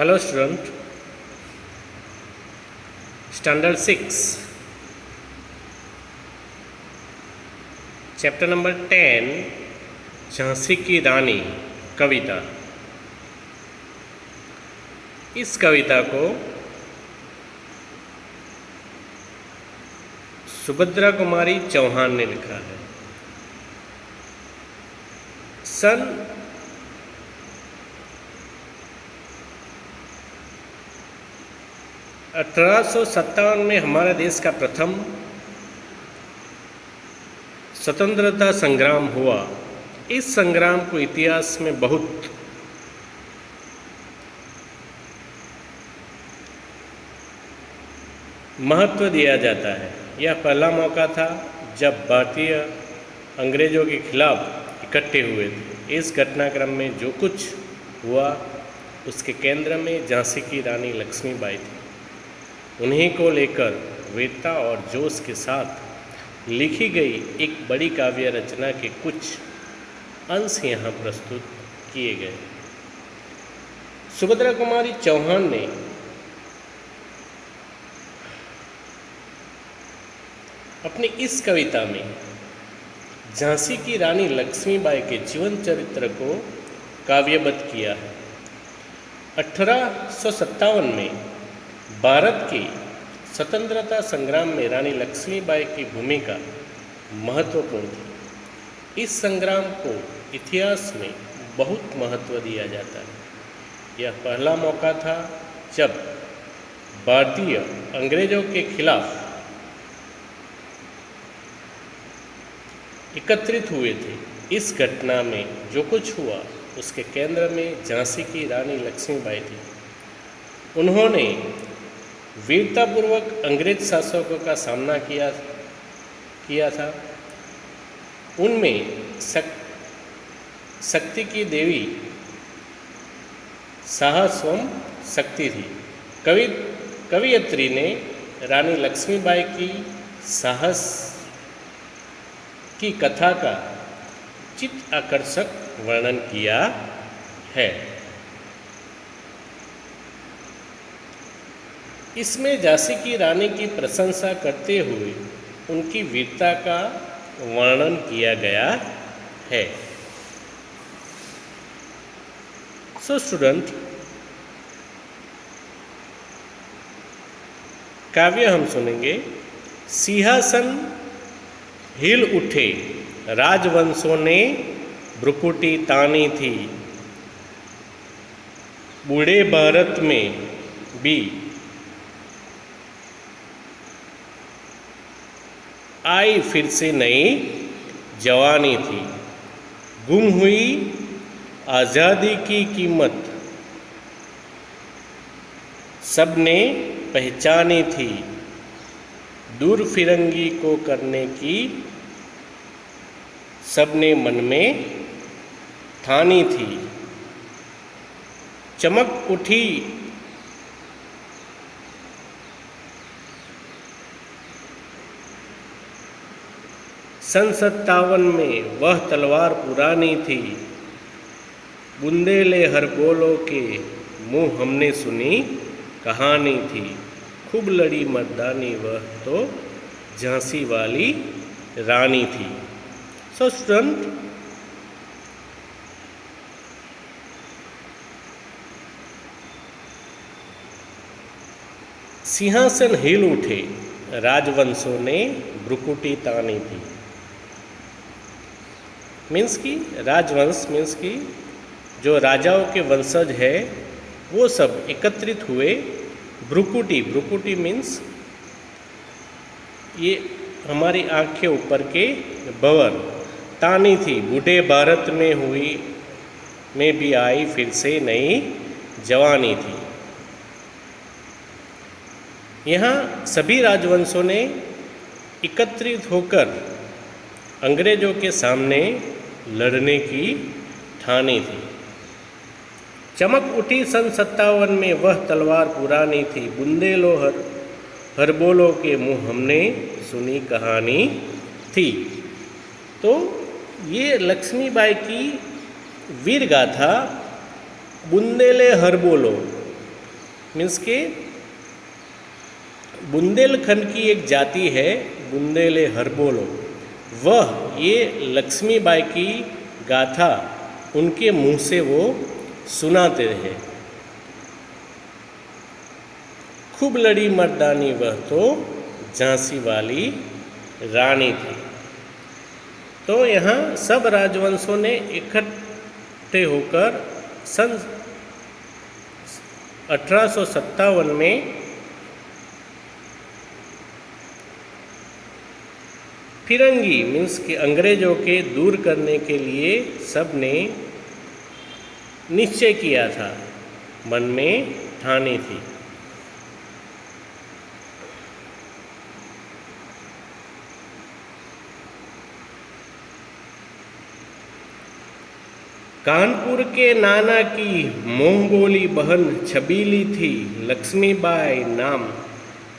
Hello student, standard 6, chapter number 10, Jhansi की रानी कविता। इस कविता को सुभद्रा कुमारी चौहान ने लिखा है। सन 1857 में हमारे देश का प्रथम स्वतंत्रता संग्राम हुआ। इस संग्राम को इतिहास में बहुत महत्व दिया जाता है। यह पहला मौका था जब भारतीय अंग्रेजों के खिलाफ इकट्ठे हुए थे। इस घटनाक्रम में जो कुछ हुआ उसके केंद्र में झांसी की रानी लक्ष्मीबाई थी। उन्हीं को लेकर वीरता और जोश के साथ लिखी गई एक बड़ी काव्य रचना के कुछ अंश यहाँ प्रस्तुत किए गए। सुभद्रा कुमारी चौहान ने अपनी इस कविता में झांसी की रानी लक्ष्मीबाई के जीवन चरित्र को काव्यबद्ध किया है। 1857 में भारत के स्वतंत्रता संग्राम में रानी लक्ष्मीबाई की भूमिका महत्वपूर्ण थी। इस संग्राम को इतिहास में बहुत महत्व दिया जाता है। यह पहला मौका था जब भारतीय अंग्रेजों के खिलाफ एकत्रित हुए थे। इस घटना में जो कुछ हुआ उसके केंद्र में झांसी की रानी लक्ष्मीबाई थी। उन्होंने वीरतापूर्वक अंग्रेज शासकों का सामना किया था। उनमें शक्ति की देवी साहस एवं शक्ति थी। कवियत्री ने रानी लक्ष्मीबाई की साहस की कथा का चित्त आकर्षक वर्णन किया है। इसमें झांसी की रानी की प्रशंसा करते हुए उनकी वीरता का वर्णन किया गया है। सो स्टूडेंट, काव्य हम सुनेंगे। सिंहासन हिल उठे, राजवंशों ने भ्रुकुटी तानी थी। बूढ़े भारत में भी आई फिर से नई जवानी थी। गुम हुई आज़ादी की कीमत सबने पहचानी थी। दूर फिरंगी को करने की सबने मन में ठानी थी। चमक उठी सन 57 में वह तलवार पुरानी थी। बुंदेले हर बोलों के मुँह हमने सुनी कहानी थी। खूब लड़ी मर्दानी वह तो झांसी वाली रानी थी। सो स्टूडेंट, सिंहासन हिल उठे, राजवंशों ने भ्रुकुटी तानी थी। मीन्स की राजवंश मीन्स की जो राजाओं के वंशज है वो सब एकत्रित हुए। भ्रुकुटी मीन्स ये हमारी आँख के ऊपर के भंवर तानी थी। बूढ़े भारत में हुई में भी आई फिर से नई जवानी थी। यहाँ सभी राजवंशों ने एकत्रित होकर अंग्रेजों के सामने लड़ने की ठानी थी। चमक उठी सन 57 में वह तलवार पुरानी थी। बुंदेलो हर बोलों के मुँह हमने सुनी कहानी थी। तो ये लक्ष्मीबाई की वीर गाथा बुंदेले हर बोलो मीन्स के बुंदेलखंड की एक जाति है बुंदेले हरबोलो, वह ये लक्ष्मीबाई की गाथा उनके मुंह से वो सुनाते रहे। खूब लड़ी मर्दानी वह तो झांसी वाली रानी थी। तो यहाँ सब राजवंशों ने इकट्ठे होकर सन 1857 में फिरंगी मीन्स कि अंग्रेजों के दूर करने के लिए सब ने निश्चय किया था, मन में ठानी थी। कानपुर के नाना की मोंगोली बहन छबीली थी, लक्ष्मीबाई नाम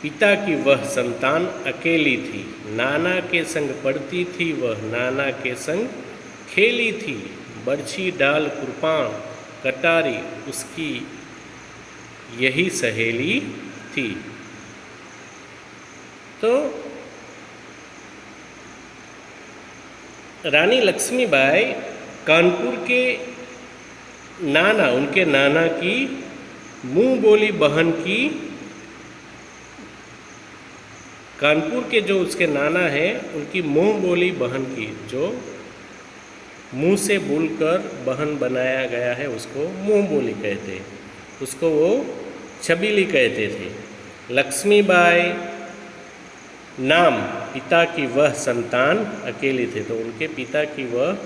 पिता की वह संतान अकेली थी। नाना के संग पढ़ती थी वह, नाना के संग खेली थी, बरछी डाल कुरपान कटारी उसकी यही सहेली थी। तो रानी लक्ष्मीबाई कानपुर के नाना, उनके नाना की मुंह बोली बहन की, कानपुर के जो उसके नाना हैं उनकी मुंह बोली बहन की, जो मुंह से बोलकर बहन बनाया गया है उसको मुंह बोली कहते हैं, उसको वो छबीली कहते थे। लक्ष्मीबाई नाम पिता की वह संतान अकेली थे, तो उनके पिता की वह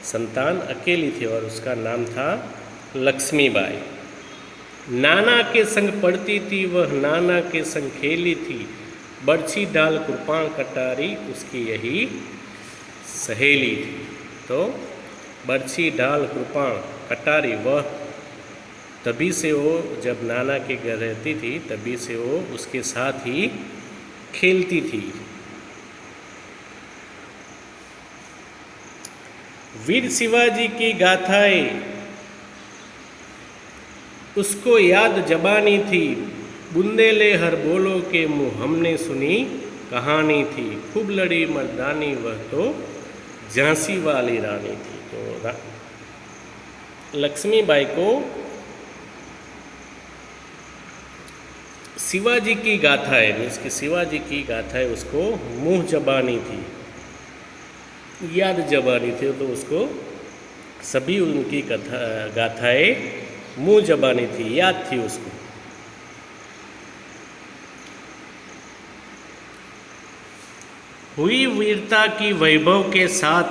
संतान अकेली थी और उसका नाम था लक्ष्मीबाई। नाना के संग पढ़ती थी वह, नाना के संग खेली थी, बरछी डाल कुरपान कटारी उसकी यही सहेली थी। तो बरछी डाल कुरपान कटारी वह तभी से वो जब नाना के घर रहती थी तभी से वो उसके साथ ही खेलती थी। वीर शिवाजी की गाथाएं उसको याद जबानी थी, बुंदेले हर बोलो के मुँह हमने सुनी कहानी थी। खूब लड़ी मर्दानी वह तो झांसी वाली रानी थी। तो लक्ष्मीबाई को शिवाजी की गाथाएं मीन्स कि शिवाजी की गाथाएं उसको मुँह जबानी थी, याद जबानी थी, तो उसको सभी उनकी गाथाएं मुँह जबानी थी, याद थी उसको। हुई वीरता की वैभव के साथ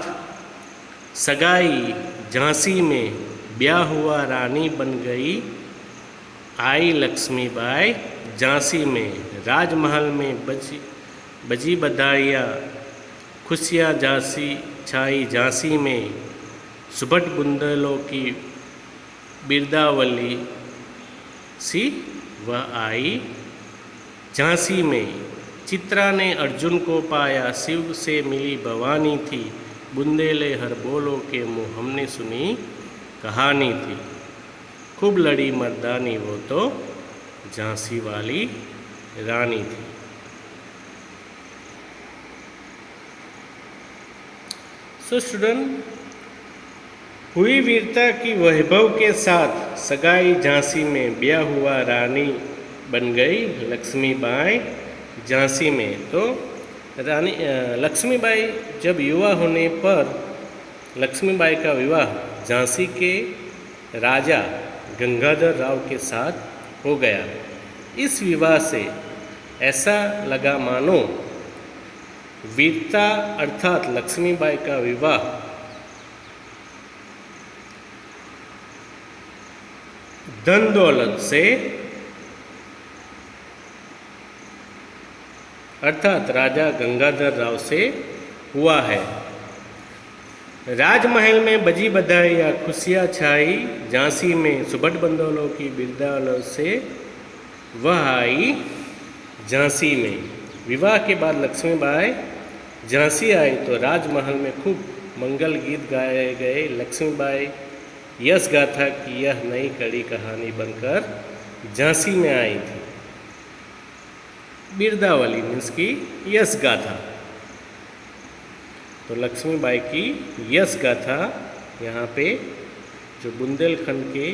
सगाई, झांसी में ब्याह हुआ रानी बन गई, आई लक्ष्मीबाई झांसी में, राजमहल में बजी बधाइयाँ, खुशियाँ झांसी छाई झांसी में, सुभट बुंदेलों की बिरदावली सी वह आई झांसी में। चित्रा ने अर्जुन को पाया, शिव से मिली भवानी थी, बुंदेले हर बोलो के मुँह हमने सुनी कहानी थी। खूब लड़ी मर्दानी वो तो झांसी वाली रानी थी। सो स्टूडेंट, हुई वीरता की वैभव के साथ सगाई झांसी में, ब्याह हुआ रानी बन गई लक्ष्मीबाई झांसी में। तो रानी लक्ष्मीबाई जब युवा होने पर लक्ष्मीबाई का विवाह झांसी के राजा गंगाधर राव के साथ हो गया। इस विवाह से ऐसा लगा मानो वीरता अर्थात लक्ष्मीबाई का विवाह धन दौलत से अर्थात राजा गंगाधर राव से हुआ है। राजमहल में बजी बधाइयाँ, खुशियाँ छाई झांसी में, सुभट बंदोलों की बिरदावली से वह आई झांसी में। विवाह के बाद लक्ष्मीबाई झांसी आई तो राजमहल में खूब मंगल गीत गाए गए। लक्ष्मीबाई यश गाथा की यह नई कड़ी कहानी बनकर झांसी में आई थी। बिरदावली मीन्स की यश गाथा। तो लक्ष्मीबाई की यश गाथा यहाँ पे जो बुंदेलखंड के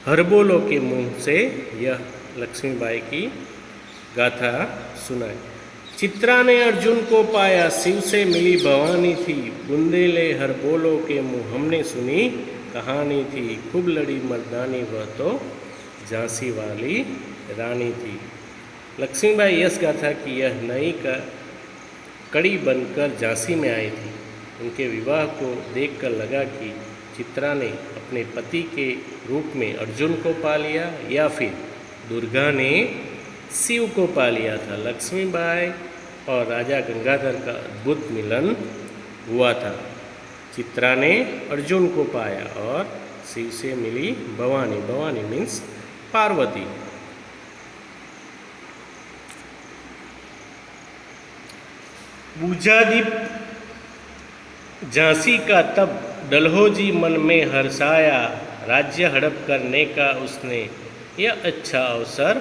हरबोलों के मुंह से यह लक्ष्मीबाई की गाथा सुनाई। चित्रा ने अर्जुन को पाया, शिव से मिली भवानी थी, बुंदेले हरबोलों के मुंह हमने सुनी कहानी थी, खूब लड़ी मर्दानी वह तो झांसी वाली रानी थी। लक्ष्मीबाई यश गाथा की यह नई कड़ी बनकर झांसी में आई थी। उनके विवाह को देखकर लगा कि चित्रा ने अपने पति के रूप में अर्जुन को पा लिया या फिर दुर्गा ने शिव को पा लिया था। लक्ष्मीबाई और राजा गंगाधर का अद्भुत मिलन हुआ था। चित्रा ने अर्जुन को पाया और शिव से मिली भवानी। भवानी मीन्स पार्वती। बूझादीप झांसी का तब डलहौजी मन में हर्षाया, राज्य हड़प करने का उसने यह अच्छा अवसर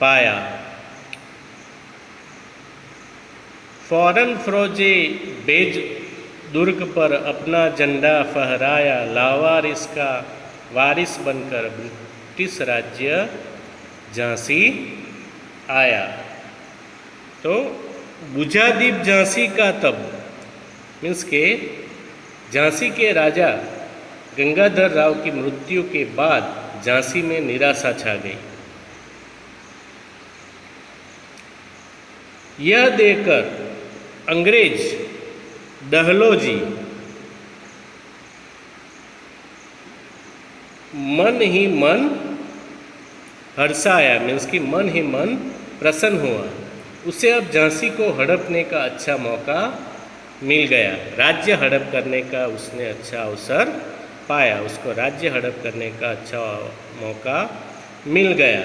पाया। फौरन फौजे बेज दुर्ग पर अपना झंडा फहराया, लावारिस का वारिस बनकर ब्रिटिश राज्य झांसी आया। तो बूझादीप झांसी का तब मीन्स के झांसी के राजा गंगाधर राव की मृत्यु के बाद झांसी में निराशा छा गई। यह देखकर अंग्रेज डलहौजी मन ही मन हर्षाया मीन्स कि मन ही मन प्रसन्न हुआ। उसे अब झांसी को हड़पने का अच्छा मौका मिल गया। राज्य हड़प करने का उसने अच्छा अवसर पाया। उसको राज्य हड़प करने का अच्छा मौका मिल गया।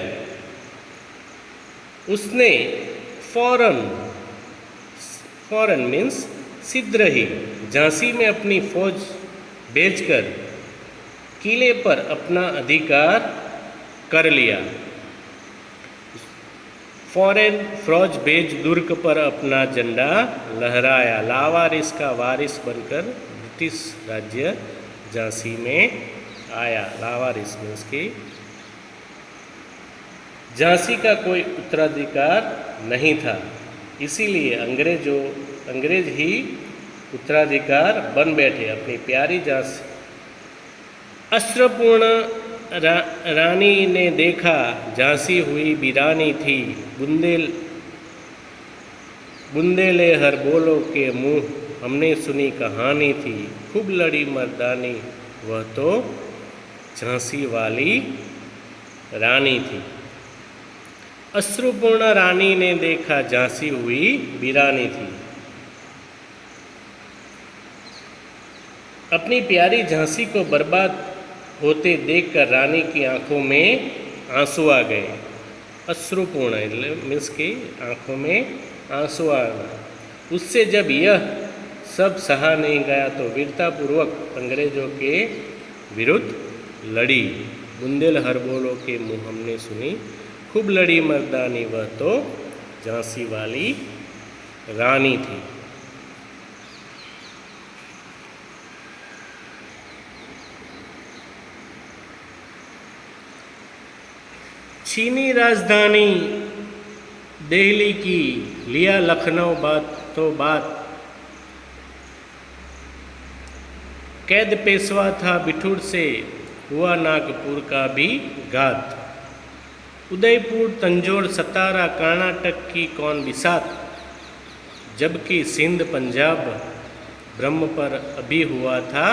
उसने फौरन मीन्स शीघ्र ही झांसी में अपनी फौज भेजकर किले पर अपना अधिकार कर लिया। फौरन फौज भेज दुर्ग पर अपना झंडा लहराया, लावारिस का वारिस बनकर ब्रिटिश राज्य झांसी में आया। लावारिस मीन्स की झांसी का कोई उत्तराधिकार नहीं था, इसीलिए अंग्रेज ही उत्तराधिकार बन बैठे। अपनी प्यारी झांसी अश्रुपूर्ण रानी ने देखा, झांसी हुई वीरानी थी, बुंदेले हरबोलों के मुंह हमने सुनी कहानी थी, खूब लड़ी मर्दानी वह तो झांसी वाली रानी थी। अश्रुपूर्ण रानी ने देखा, झांसी हुई वीरानी थी। अपनी प्यारी झांसी को बर्बाद होते देखकर रानी की आंखों में आंसू आ गए। अश्रुपूर्ण मीन्स की आंखों में आंसू आना। उससे जब यह सब सहा नहीं गया तो वीरतापूर्वक अंग्रेजों के विरुद्ध लड़ी। बुंदेल हरबोलों के मुंह हमने सुनी, खूब लड़ी मर्दानी वह तो झांसी वाली रानी थी। चीनी राजधानी दिल्ली की लिया लखनऊ बात कैद पेशवा था बिठूर से, हुआ नागपुर का भी घात। उदयपुर तंजौर सतारा कर्नाटक की कौन बिसात, जबकि सिंध पंजाब ब्रह्म पर अभी हुआ था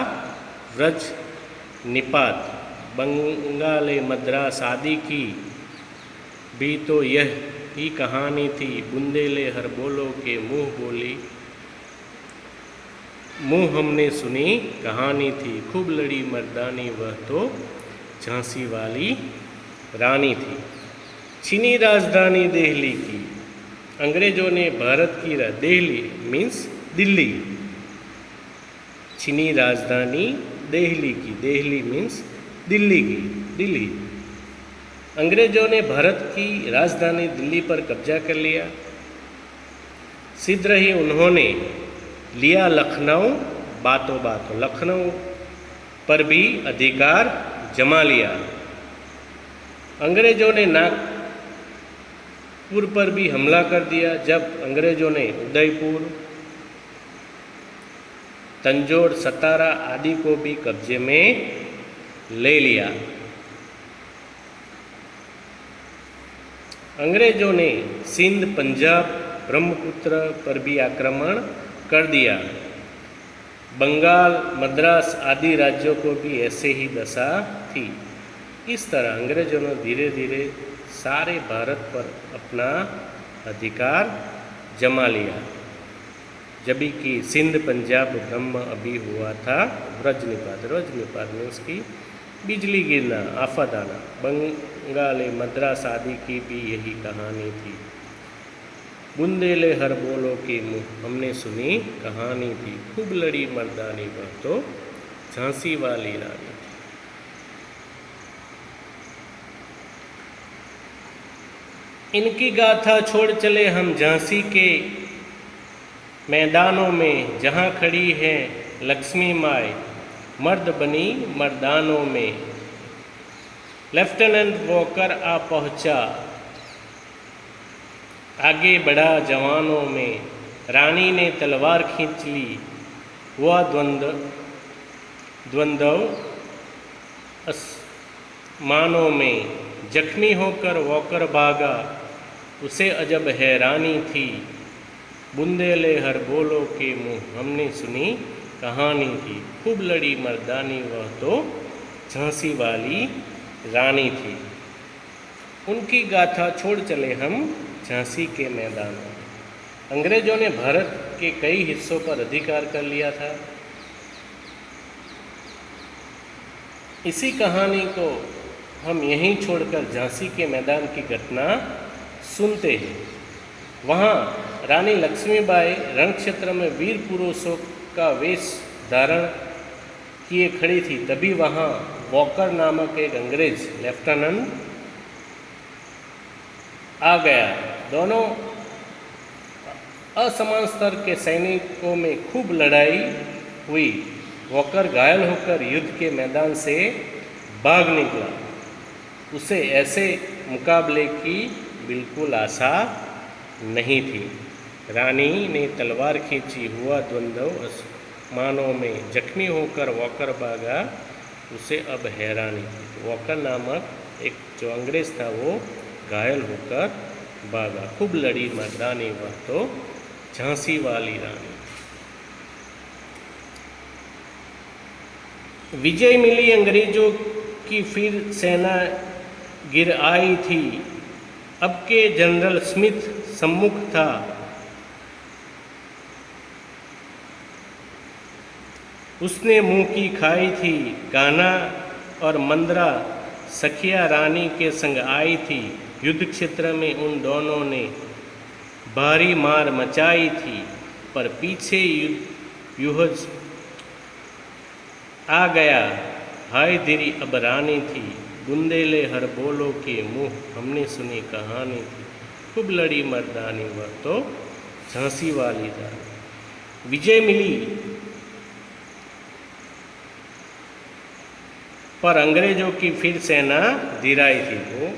व्रज निपात। बंगाल मद्रास आदि की भी तो यह ही कहानी थी। बुंदेले हरबोलों के मुंह हमने सुनी कहानी थी, खूब लड़ी मर्दानी वह तो झांसी वाली रानी थी। चीनी राजधानी दिल्ली की अंग्रेजों ने भारत की दिल्ली मीन्स दिल्ली, चीनी राजधानी दिल्ली की, दिल्ली मीन्स दिल्ली। अंग्रेजों ने भारत की राजधानी दिल्ली पर कब्जा कर लिया। शीघ्र ही उन्होंने लिया लखनऊ, बातों लखनऊ पर भी अधिकार जमा लिया। अंग्रेजों ने नागपुर पर भी हमला कर दिया। जब अंग्रेजों ने उदयपुर, तंजौर, सतारा आदि को भी कब्जे में ले लिया। अंग्रेजों ने सिंध, पंजाब, ब्रह्मपुत्र पर भी आक्रमण कर दिया। बंगाल, मद्रास आदि राज्यों को भी ऐसे ही दशा थी। इस तरह अंग्रेजों ने धीरे धीरे सारे भारत पर अपना अधिकार जमा लिया। जबकि कि सिंध, पंजाब, ब्रह्म अभी हुआ था वज्रनिपात मीन्स की बिजली गिरना, आफत आना। बंगाल, मद्रास आदि की भी यही कहानी थी। बुंदेले हर बोलो के मुँह हमने सुनी कहानी थी। खूब लड़ी मर्दानी वह तो झांसी वाली रानी थी। इनकी गाथा छोड़ चले हम झांसी के मैदानों में, जहाँ खड़ी है लक्ष्मी माई मर्द बनी मर्दानों में। लेफ्टिनेंट वॉकर आ पहुँचा, आगे बढ़ा जवानों में। रानी ने तलवार खींच ली, हुआ द्वंद्व आसमानों में। जख्मी होकर वॉकर भागा, उसे अजब हैरानी थी। बुंदेले हर बोलो के मुँह हमने सुनी कहानी थी। खूब लड़ी मर्दानी वह तो झांसी वाली रानी थी। उनकी गाथा छोड़ चले हम झांसी के मैदान। अंग्रेजों ने भारत के कई हिस्सों पर अधिकार कर लिया था। इसी कहानी को हम यहीं छोड़कर झांसी के मैदान की घटना सुनते हैं। वहाँ रानी लक्ष्मीबाई रणक्षेत्र में वीर पुरुषों का वेश धारण किए खड़ी थी। तभी वहाँ वॉकर नामक एक अंग्रेज लेफ्टिनेंट आ गया। दोनों असमान स्तर के सैनिकों में खूब लड़ाई हुई। वॉकर घायल होकर युद्ध के मैदान से भाग निकला। उसे ऐसे मुकाबले की बिल्कुल आशा नहीं थी। रानी ने तलवार खींची, हुआ द्वंद्व आसमानों में। जख्मी होकर वॉकर भागा, उसे अब हैरानी थी। वॉकर नामक एक जो अंग्रेज था वो घायल होकर भागा। खूब लड़ी मर्दानी वह तो झांसी वाली रानी। विजय मिली अंग्रेजों की, फिर सेना गिर आई थी। अब के जनरल स्मिथ सम्मुख था। उसने मुंह की खाई थी। कान्हा और मंद्रा सखिया रानी के संग आई थी। युद्ध क्षेत्र में उन दोनों ने भारी मार मचाई थी, पर पीछे युहज आ गया। हाय दिरी अब रानी थी। बुंदेले हर बोलो के मुँह हमने सुनी कहानी थी। खूब लड़ी मर्दानी वह तो झांसी वाली रानी। विजय मिली, पर अंग्रेजों की फिर सेना धिराई थी। वो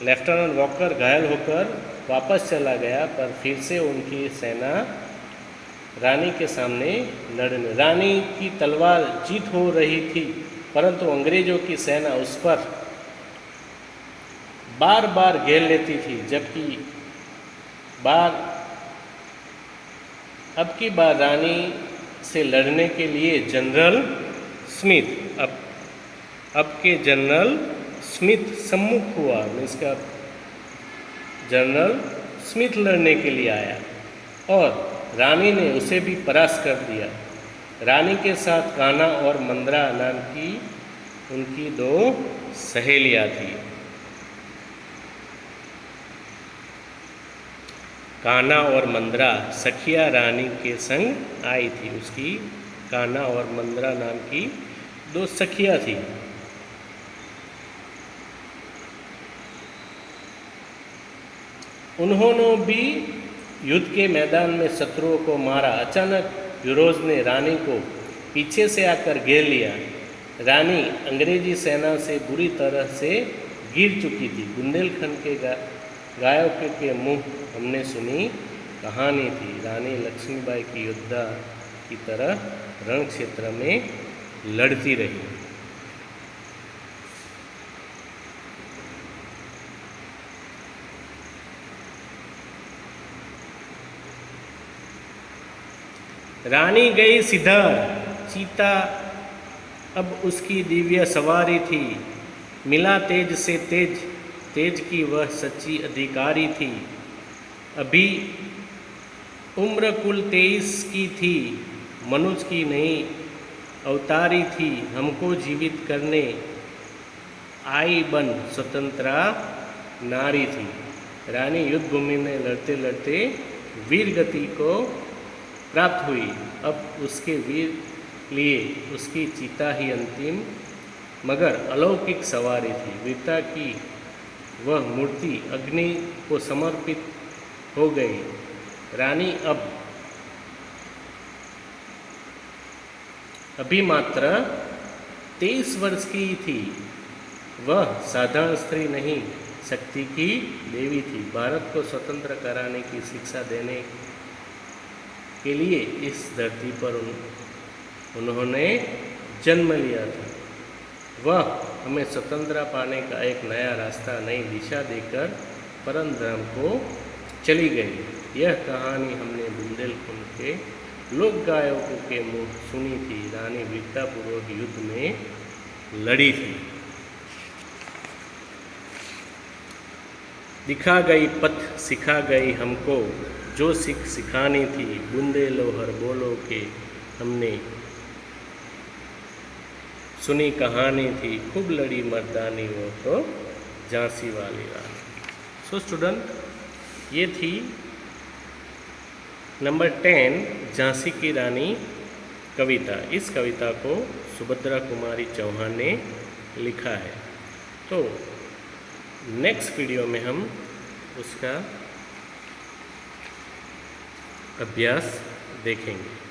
लेफ्टिनेंट वॉकर घायल होकर वापस चला गया, पर फिर से उनकी सेना रानी के सामने लड़ने। रानी की तलवार जीत हो रही थी, परंतु अंग्रेजों की सेना उस पर बार बार घेर लेती थी। जबकि अब की बार रानी से लड़ने के लिए जनरल स्मिथ अब के जनरल स्मिथ सम्मुख हुआ। इसका जनरल स्मिथ लड़ने के लिए आया और रानी ने उसे भी परास्त कर दिया। रानी के साथ कान्हा और मंद्रा नाम की उनकी दो सहेलियाँ थी। कान्हा और मंद्रा सखिया रानी के संग आई थी। उसकी कान्हा और मंद्रा नाम की दो सखियाँ थी। उन्होंने भी युद्ध के मैदान में शत्रुओं को मारा। अचानक यूरोज ने रानी को पीछे से आकर घेर लिया। रानी अंग्रेजी सेना से बुरी तरह से गिर चुकी थी। बुंदेलखंड के गायकों के मुँह हमने सुनी कहानी थी। रानी लक्ष्मीबाई की योद्धा की तरह रण क्षेत्र में लड़ती रही। रानी गई सिधर, चीता अब उसकी दिव्य सवारी थी। मिला तेज से तेज, तेज की वह सच्ची अधिकारी थी। अभी उम्र कुल 23 की थी, मनुष्य की नहीं अवतारी थी। हमको जीवित करने आई बन स्वतंत्रा नारी थी। रानी युद्ध भूमि में लड़ते लड़ते वीर गति को प्राप्त हुई। अब उसके वीर लिए उसकी चीता ही अंतिम मगर अलौकिक सवारी थी। वीरता की वह मूर्ति अग्नि को समर्पित हो गई। रानी अभी मात्र 23 वर्ष की थी। वह साधारण स्त्री नहीं, शक्ति की देवी थी। भारत को स्वतंत्र कराने की शिक्षा देने के लिए इस धरती पर उन्होंने जन्म लिया था। वह हमें स्वतंत्रता पाने का एक नया रास्ता, नई दिशा देकर परम धाम को चली गई। यह कहानी हमने बुंदेलखंड के लोक गायकों के मुँह सुनी थी। रानी वीरतापूर्वक युद्ध में लड़ी थी। दिखा गई पथ, सिखा गई हमको जो सिखानी थी। बूंदे लोहर बोलो के हमने सुनी कहानी थी। खूब लड़ी मर्दानी वो तो झांसी वाली रानी। सो स्टूडेंट, ये थी नंबर 10 झांसी की रानी कविता। इस कविता को सुभद्रा कुमारी चौहान ने लिखा है। तो नेक्स्ट वीडियो में हम उसका अभ्यास देखेंगे।